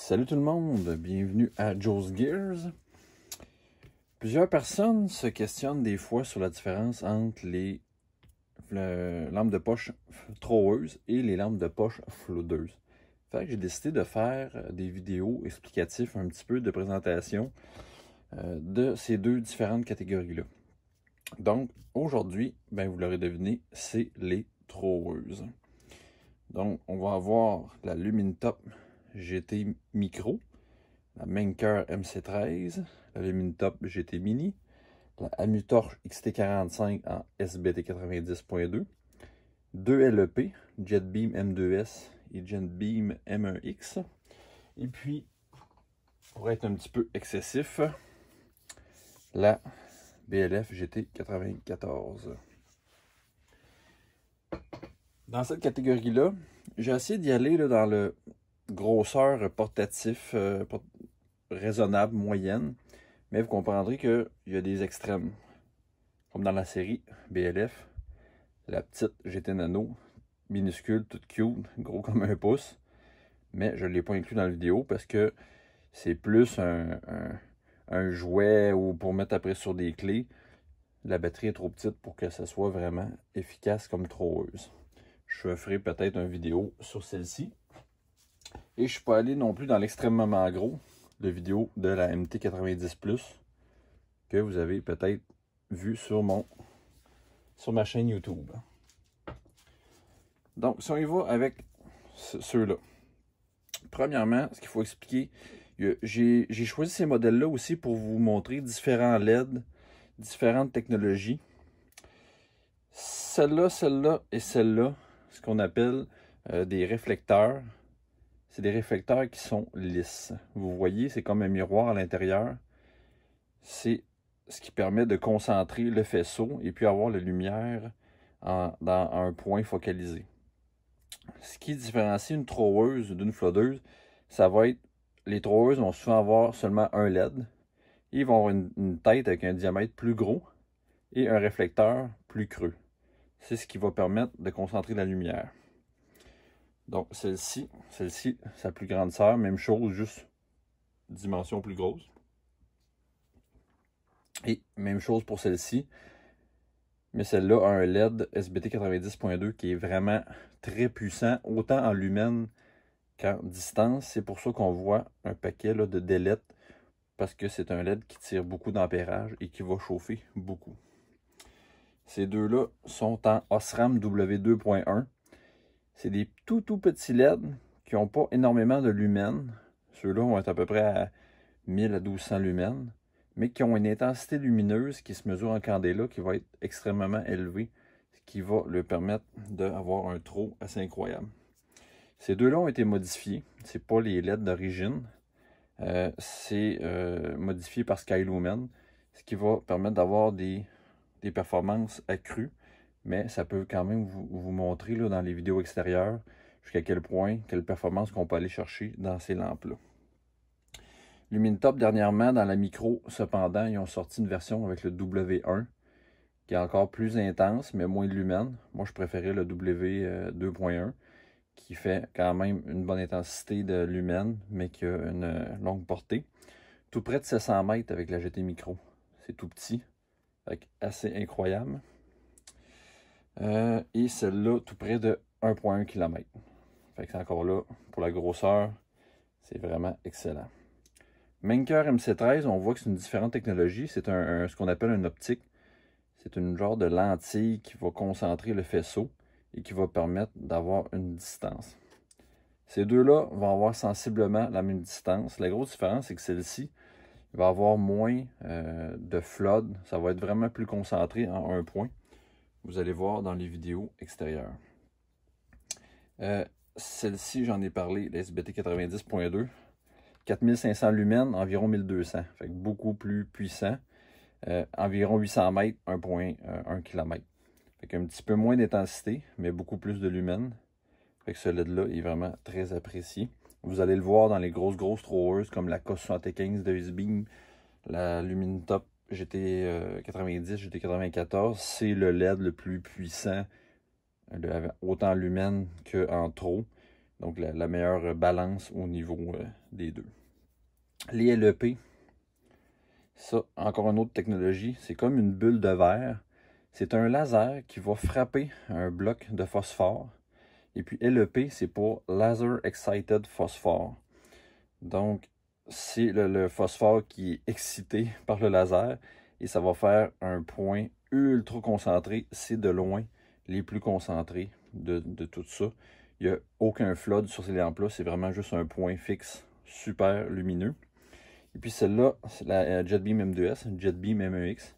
Salut tout le monde, bienvenue à Joe's Gears. Plusieurs personnes se questionnent des fois sur la différence entre les lampes de poche throweuses et les lampes de poche flotteuses. Fait que j'ai décidé de faire des vidéos explicatives, un petit peu de présentation de ces deux différentes catégories-là. Donc aujourd'hui, ben, vous l'aurez deviné, c'est les throweuses. Donc on va avoir la Lumitop GT Micro, la Menker MC13, la Lumitop GT Mini, la Amutorch XT45 en SBT 90.2, deux LEP, JetBeam M2S et JetBeam M1X, et puis, pour être un petit peu excessif, la BLF GT 94. Dans cette catégorie-là, j'ai essayé d'y aller dans le grosseur portatif raisonnable, moyenne, mais vous comprendrez qu'il y a des extrêmes. Comme dans la série BLF, la petite GT Nano, minuscule, toute cute, gros comme un pouce, mais je ne l'ai pas inclus dans la vidéo parce que c'est plus un jouet ou pour mettre après sur des clés. La batterie est trop petite pour que ça soit vraiment efficace comme throweuse. Je ferai peut-être une vidéo sur celle-ci. Et je ne suis pas allé non plus dans l'extrêmement gros de vidéo de la MT90+, que vous avez peut-être vu sur ma chaîne YouTube. Donc, si on y va avec ceux-là. Premièrement, ce qu'il faut expliquer, j'ai choisi ces modèles-là aussi pour vous montrer différents LED, différentes technologies. Celle-là, celle-là et celle-là, ce qu'on appelle des réflecteurs. C'est des réflecteurs qui sont lisses. Vous voyez, c'est comme un miroir à l'intérieur. C'est ce qui permet de concentrer le faisceau et puis avoir la lumière dans un point focalisé. Ce qui différencie une throweuse d'une flotteuse, ça va être, les throweuses vont souvent avoir seulement un LED. Ils vont avoir une tête avec un diamètre plus gros et un réflecteur plus creux. C'est ce qui va permettre de concentrer la lumière. Donc celle-ci, sa plus grande sœur, même chose, juste dimension plus grosse. Et même chose pour celle-ci. Mais celle-là a un LED SBT 90.2 qui est vraiment très puissant, autant en lumen qu'en distance. C'est pour ça qu'on voit un paquet là, de délette, parce que c'est un LED qui tire beaucoup d'ampérage et qui va chauffer beaucoup. Ces deux-là sont en Osram W2.1. C'est des tout petits LED qui n'ont pas énormément de lumens. Ceux-là vont être à peu près à 1000 à 1200 lumens, mais qui ont une intensité lumineuse qui se mesure en candela qui va être extrêmement élevée, ce qui va leur permettre d'avoir un throw assez incroyable. Ces deux-là ont été modifiés. Ce n'est pas les LED d'origine. C'est modifié par Skylumen, ce qui va permettre d'avoir des performances accrues, mais ça peut quand même vous montrer là, dans les vidéos extérieures jusqu'à quel point, quelle performance qu'on peut aller chercher dans ces lampes-là. Lumitop, dernièrement, dans la micro, cependant, ils ont sorti une version avec le W1, qui est encore plus intense, mais moins de lumen. Moi, je préférais le W2.1, qui fait quand même une bonne intensité de lumen, mais qui a une longue portée. Tout près de 700 mètres avec la GT Micro. C'est tout petit, assez incroyable. Et celle-là, tout près de 1,1 km. Fait que c'est encore là, pour la grosseur, c'est vraiment excellent. Menker MC13, on voit que c'est une différente technologie. C'est ce qu'on appelle un optique. C'est une genre de lentille qui va concentrer le faisceau et qui va permettre d'avoir une distance. Ces deux-là vont avoir sensiblement la même distance. La grosse différence, c'est que celle-ci va avoir moins de flood. Ça va être vraiment plus concentré en un point. Vous allez voir dans les vidéos extérieures. Celle-ci, j'en ai parlé, la SBT 90.2. 4500 lumens, environ 1200. Fait que beaucoup plus puissant. Environ 800 mètres, 1,1 km. Fait qu'un petit peu moins d'intensité, mais beaucoup plus de lumens. Fait que ce LED-là est vraiment très apprécié. Vous allez le voir dans les grosses throwers comme la K75 de JetBeam, la Lumitop GT90, GT94. C'est le LED le plus puissant, autant en lumen qu'en throw. Donc la meilleure balance au niveau des deux. Les LEP, ça, encore une autre technologie, c'est comme une bulle de verre. C'est un laser qui va frapper un bloc de phosphore. Et puis LEP, c'est pour Laser Excited Phosphore. Donc, c'est le phosphore qui est excité par le laser et ça va faire un point ultra concentré. C'est de loin les plus concentrés de tout ça. Il n'y a aucun flood sur ces lampes-là. C'est vraiment juste un point fixe, super lumineux. Et puis celle-là, c'est la JetBeam M2S, une JetBeam MEX.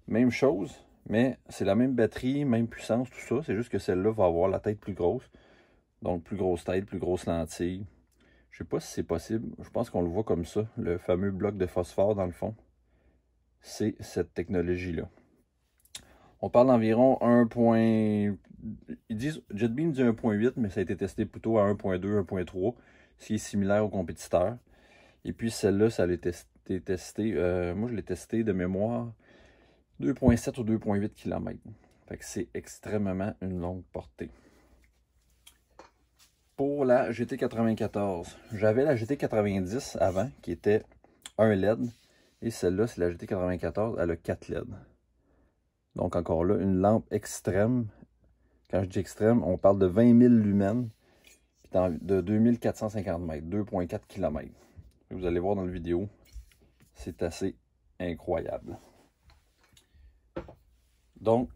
Même chose, mais c'est la même batterie, même puissance, tout ça. C'est juste que celle-là va avoir la tête plus grosse. Donc, plus grosse tête, plus grosse lentille. Je sais pas si c'est possible. Je pense qu'on le voit comme ça. Le fameux bloc de phosphore, dans le fond, c'est cette technologie-là. On parle d'environ 1. Ils disent, JetBeam dit 1.8, mais ça a été testé plutôt à 1.2, 1.3, ce qui est similaire aux compétiteurs. Et puis celle-là, ça a été testé, moi je l'ai testé de mémoire, 2.7 ou 2.8 km. Fait que c'est extrêmement une longue portée. Pour la GT94, j'avais la GT90 avant, qui était un LED. Et celle-là, c'est la GT94, elle a 4 LED. Donc encore là, une lampe extrême. Quand je dis extrême, on parle de 20 000 lumens, de 2450 mètres, 2.4 km. Vous allez voir dans la vidéo, c'est assez incroyable. Donc,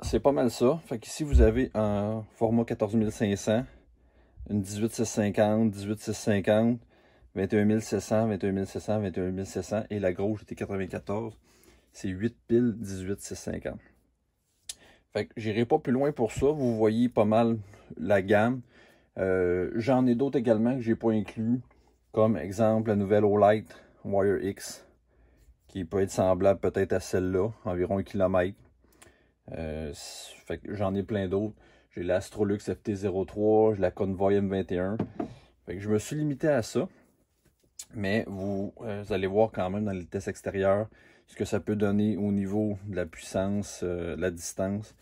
c'est pas mal ça. Fait qu'ici, vous avez un format 14500, une 18650, 18650, 21700, 21700, 21700 et la grosse GT94, c'est 8 piles 18650. Fait que j'irai pas plus loin pour ça. Vous voyez pas mal la gamme. J'en ai d'autres également que j'ai pas inclus. Comme exemple la nouvelle Olight Wire X, qui peut être semblable peut-être à celle-là, environ 1 km. Fait que j'en ai plein d'autres. J'ai l'Astrolux FT03, j'ai la Convoy M21. Fait que je me suis limité à ça. Mais vous allez voir quand même dans les tests extérieurs ce que ça peut donner au niveau de la puissance, la distance,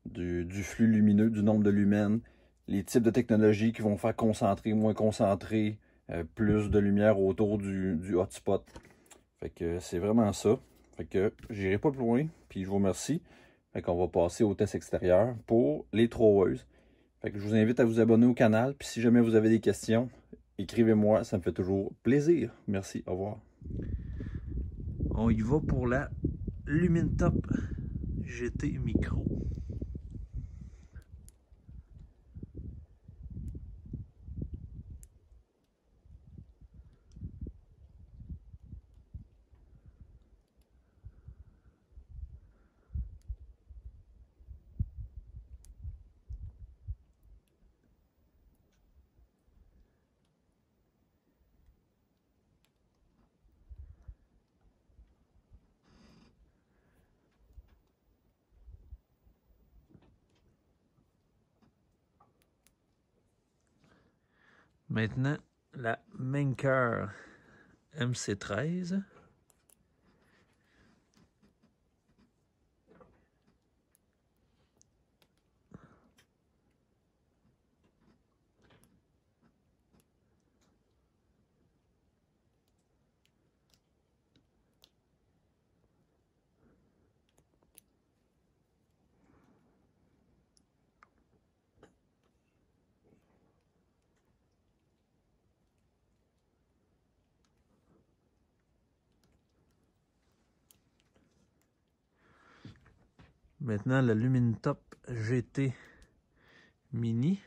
du flux lumineux, du nombre de lumens, les types de technologies qui vont faire concentrer, moins concentrer, plus de lumière autour du hotspot. Fait que c'est vraiment ça. Fait que j'irai pas plus loin, puis je vous remercie. Fait qu'on va passer au test extérieur pour les throwers. Fait que je vous invite à vous abonner au canal, puis si jamais vous avez des questions, écrivez-moi, ça me fait toujours plaisir. Merci, au revoir. On y va pour la Lumintop GT Micro. Maintenant, la Menker MC13. Maintenant, la Lumintop GT Mini.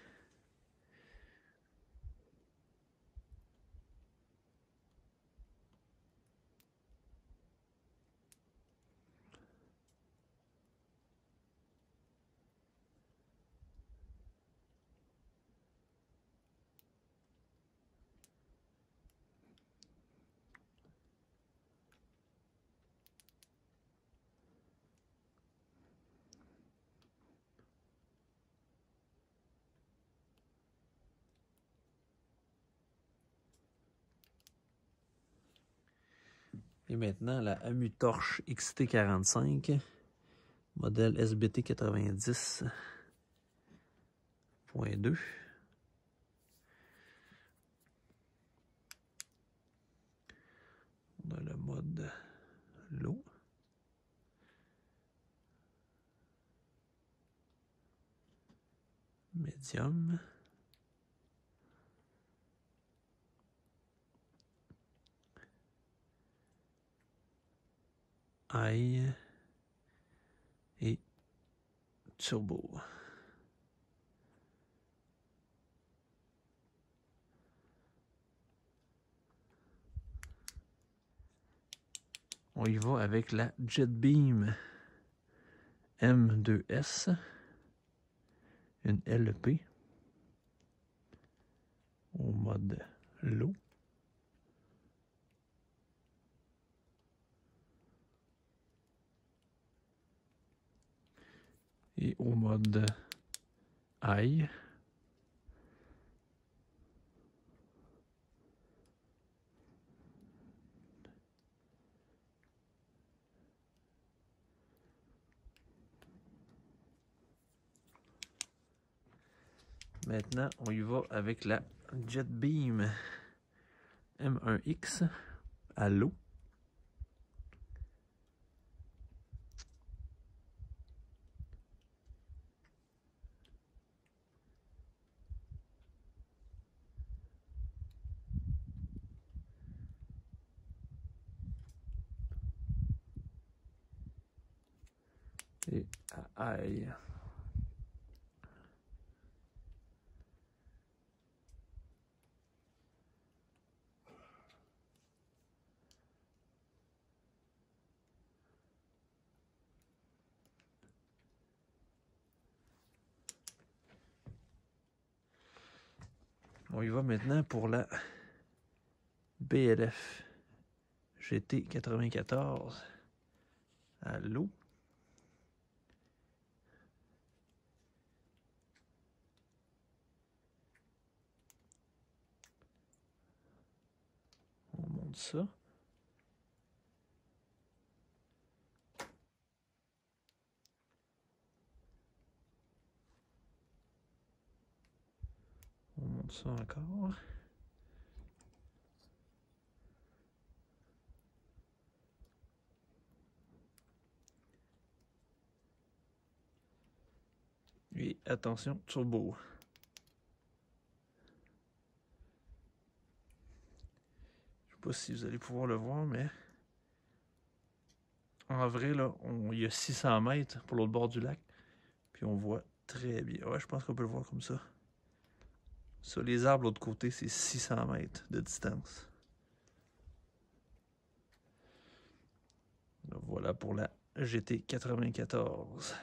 Et maintenant, la Amutorch XT45, modèle SBT 90.2. On a le mode low. Médium. High. Et turbo. On y va avec la JetBeam M2S, une LP au mode low. Et au mode high. Maintenant, on y va avec la JetBeam M1X à l'eau. Et à high. On y va maintenant pour la BLF GT94 à l'eau. On monte ça. On monte ça encore. Et attention, turbo. Je sais pas si vous allez pouvoir le voir, mais en vrai, là, il y a 600 mètres pour l'autre bord du lac. Puis on voit très bien. Ouais, je pense qu'on peut le voir comme ça. Sur les arbres, de l'autre côté, c'est 600 mètres de distance. Voilà pour la GT94.